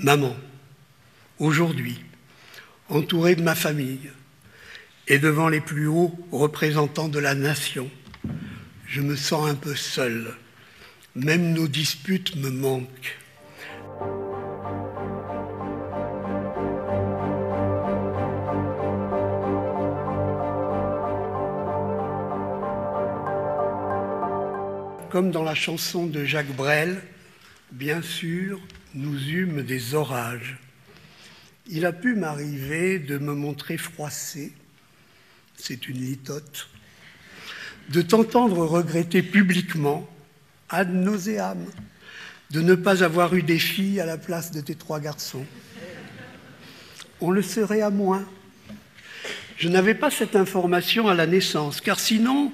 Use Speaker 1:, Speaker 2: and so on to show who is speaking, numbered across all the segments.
Speaker 1: Maman, aujourd'hui, entouré de ma famille et devant les plus hauts représentants de la nation, je me sens un peu seul. Même nos disputes me manquent. Comme dans la chanson de Jacques Brel, bien sûr, nous eûmes des orages. Il a pu m'arriver de me montrer froissé, c'est une litote, de t'entendre regretter publiquement, ad nauseam, de ne pas avoir eu des filles à la place de tes 3 garçons. On le serait à moins. Je n'avais pas cette information à la naissance, car sinon,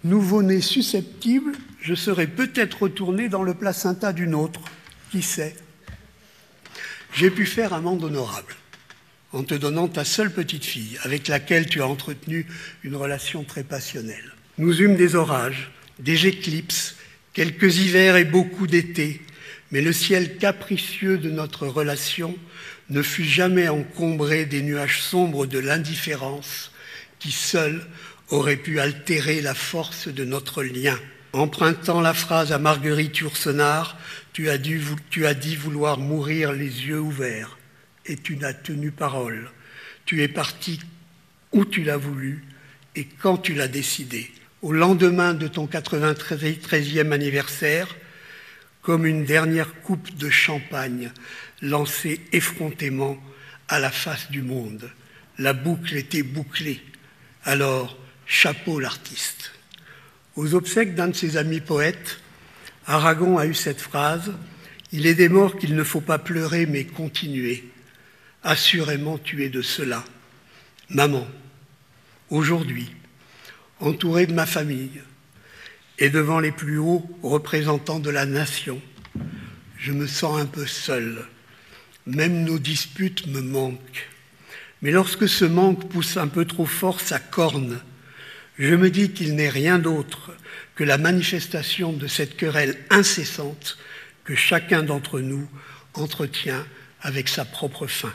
Speaker 1: nouveau-né susceptible, je serais peut-être retourné dans le placenta d'une autre, qui sait. J'ai pu faire amende honorable, en te donnant ta seule petite fille, avec laquelle tu as entretenu une relation très passionnelle. Nous eûmes des orages, des éclipses, quelques hivers et beaucoup d'étés, mais le ciel capricieux de notre relation ne fut jamais encombré des nuages sombres de l'indifférence qui, seuls, auraient pu altérer la force de notre lien. Empruntant la phrase à Marguerite Yourcenar, tu as dit vouloir mourir les yeux ouverts, et tu n'as tenu parole. Tu es parti où tu l'as voulu et quand tu l'as décidé. Au lendemain de ton 93e anniversaire, comme une dernière coupe de champagne lancée effrontément à la face du monde. La boucle était bouclée. Alors, chapeau l'artiste. Aux obsèques d'un de ses amis poètes, Aragon a eu cette phrase « Il est des morts qu'il ne faut pas pleurer mais continuer. Assurément tu es de cela. Maman, aujourd'hui, entouré de ma famille et devant les plus hauts représentants de la nation, je me sens un peu seul. Même nos disputes me manquent. Mais lorsque ce manque pousse un peu trop fort sa corne, je me dis qu'il n'est rien d'autre que la manifestation de cette querelle incessante que chacun d'entre nous entretient avec sa propre faim.